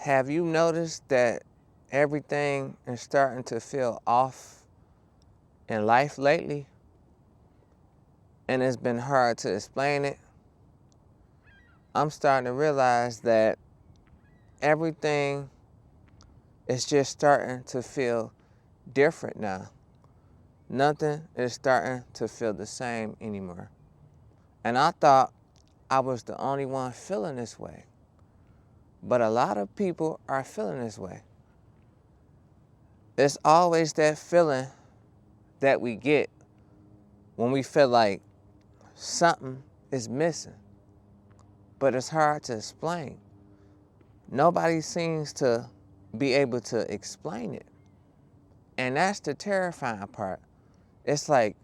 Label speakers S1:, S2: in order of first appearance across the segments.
S1: Have you noticed that everything is starting to feel off in life lately? And it's been hard to explain it. I'm starting to realize that everything is just starting to feel different now. Nothing is starting to feel the same anymore. And I thought I was the only one feeling this way. But a lot of people are feeling this way. It's always that feeling that we get when we feel like something is missing. But it's hard to explain. Nobody seems to be able to explain it. And that's the terrifying part. It's like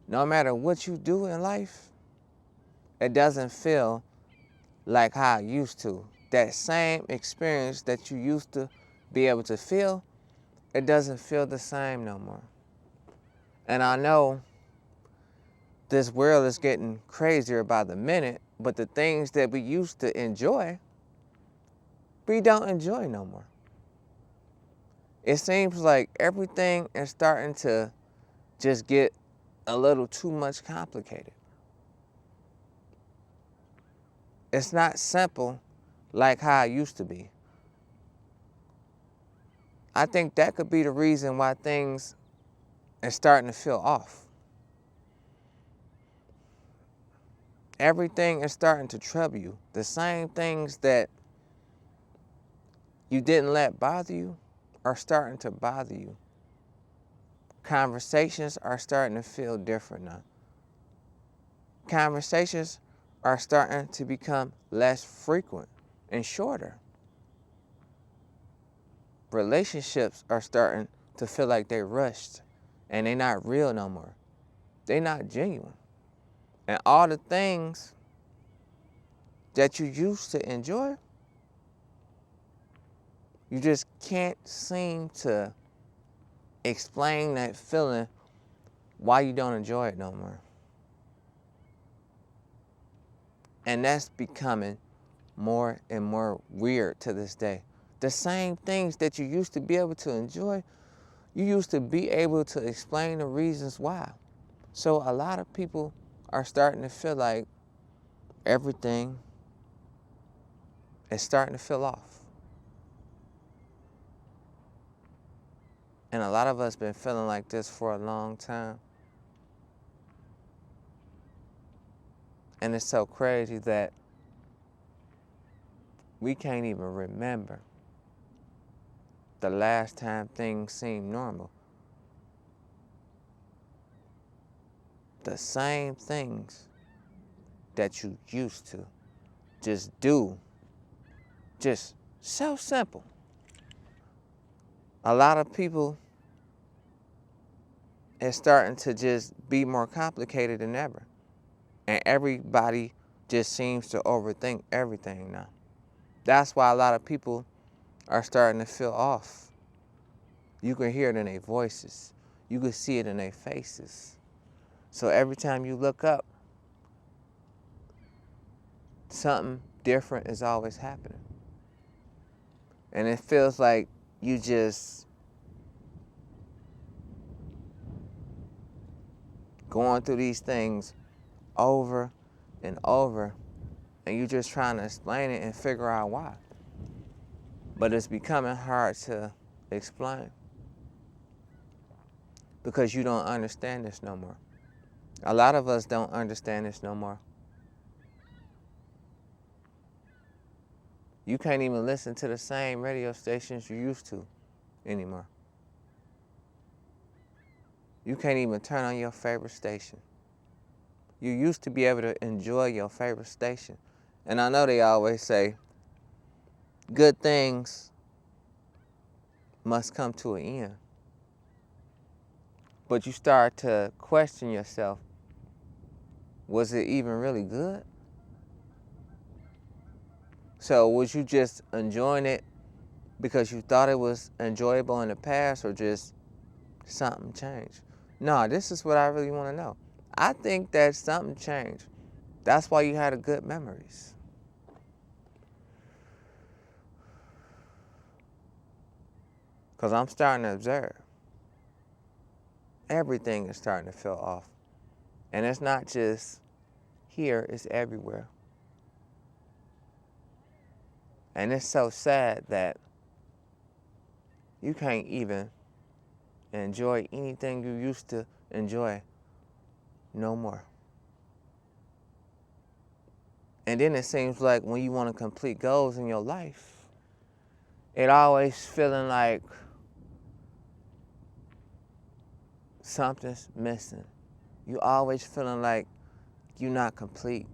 S1: no matter what you do in life, it doesn't feel like how it used to. That same experience that you used to be able to feel, it doesn't feel the same no more. And I know this world is getting crazier by the minute, but the things that we used to enjoy, we don't enjoy no more. It seems like everything is starting to just get a little too much complicated. It's not simple like how it used to be. I think that could be the reason why things are starting to feel off. Everything is starting to trouble you. The same things that you didn't let bother you are starting to bother you. Conversations are starting to feel different now. Conversations are starting to become less frequent and shorter. Relationships are starting to feel like they're rushed and they're not real no more. They're not genuine. And all the things that you used to enjoy, you just can't seem to explain that feeling why you don't enjoy it no more. And that's becoming more and more weird to this day. The same things that you used to be able to enjoy, you used to be able to explain the reasons why. So a lot of people are starting to feel like everything is starting to feel off. And a lot of us been feeling like this for a long time. And it's so crazy that we can't even remember the last time things seemed normal. The same things that you used to just do, just so simple. A lot of people is starting to just be more complicated than ever. And everybody just seems to overthink everything now. That's why a lot of people are starting to feel off. You can hear it in their voices. You can see it in their faces. So every time you look up, something different is always happening. And it feels like you just going through these things over and over, and you're just trying to explain it and figure out why. But it's becoming hard to explain because you don't understand this no more. A lot of us don't understand this no more. You can't even listen to the same radio stations you used to anymore. You can't even turn on your favorite station. You used to be able to enjoy your favorite station. And I know they always say, good things must come to an end. But you start to question yourself, was it even really good? So was you just enjoying it because you thought it was enjoyable in the past, or just something changed? No, this is what I really want to know. I think that something changed. That's why you had good memories. Because I'm starting to observe. Everything is starting to feel off. And it's not just here, it's everywhere. And it's so sad that you can't even enjoy anything you used to enjoy no more. And then it seems like when you want to complete goals in your life, it always feeling like something's missing. You always feeling like you're not complete.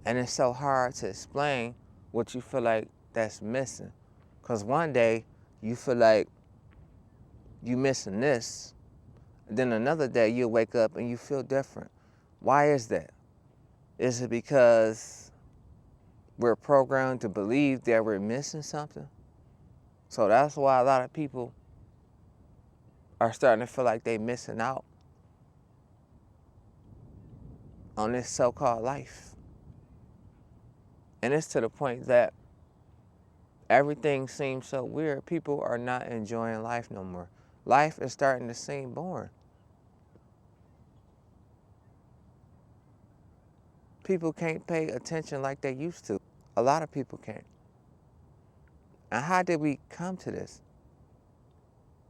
S1: And it's so hard to explain what you feel like that's missing. Because one day you feel like you missing this, then another day you'll wake up and you feel different. Why is that? Is it because we're programmed to believe that we're missing something? So that's why a lot of people are starting to feel like they're missing out on this so-called life. And it's to the point that everything seems so weird. People are not enjoying life no more. Life is starting to seem boring. People can't pay attention like they used to. A lot of people can't. And how did we come to this?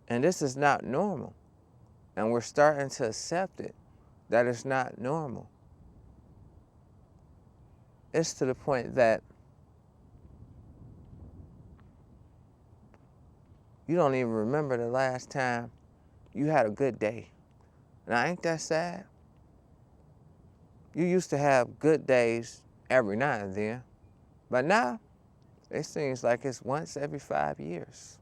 S1: And this is not normal. And we're starting to accept it, that it's not normal. It's to the point that you don't even remember the last time you had a good day. Now, ain't that sad? You used to have good days every now and then, but now it seems like it's once every 5 years.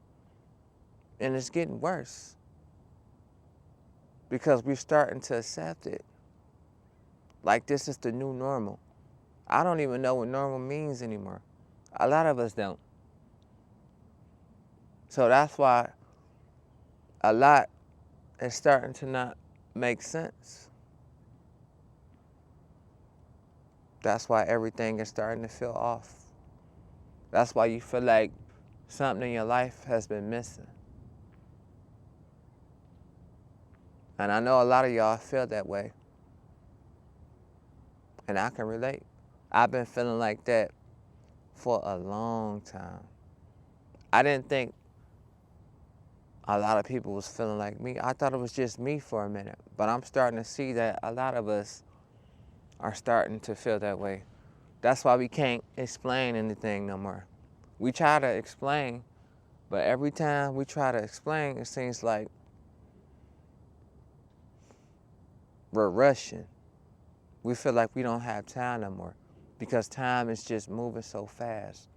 S1: And it's getting worse because we're starting to accept it. Like this is the new normal. I don't even know what normal means anymore. A lot of us don't. So that's why a lot is starting to not make sense. That's why everything is starting to feel off. That's why you feel like something in your life has been missing. And I know a lot of y'all feel that way. And I can relate. I've been feeling like that for a long time. I didn't think a lot of people was feeling like me. I thought it was just me for a minute. But I'm starting to see that a lot of us are starting to feel that way. That's why we can't explain anything no more. We try to explain, but every time we try to explain, it seems like we're rushing. We feel like we don't have time no more because time is just moving so fast.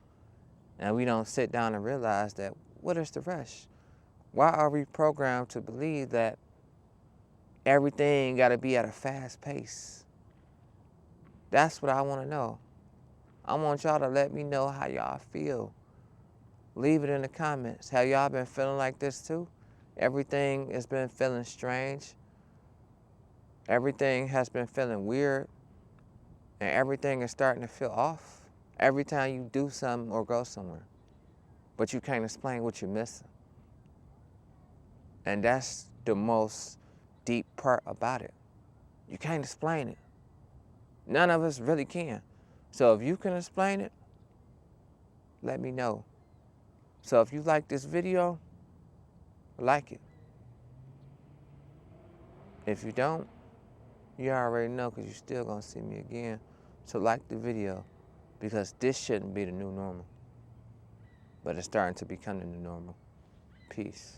S1: And we don't sit down and realize that, what is the rush? Why are we programmed to believe that everything got to be at a fast pace? That's what I want to know. I want y'all to let me know how y'all feel. Leave it in the comments. Have y'all been feeling like this too? Everything has been feeling strange. Everything has been feeling weird. And everything is starting to feel off every time you do something or go somewhere. But you can't explain what you're missing. And that's the most deep part about it. You can't explain it. None of us really can. So if you can explain it, let me know. So if you like this video, like it. If you don't, you already know because you're still going to see me again. So like the video because this shouldn't be the new normal. But it's starting to become the new normal. Peace.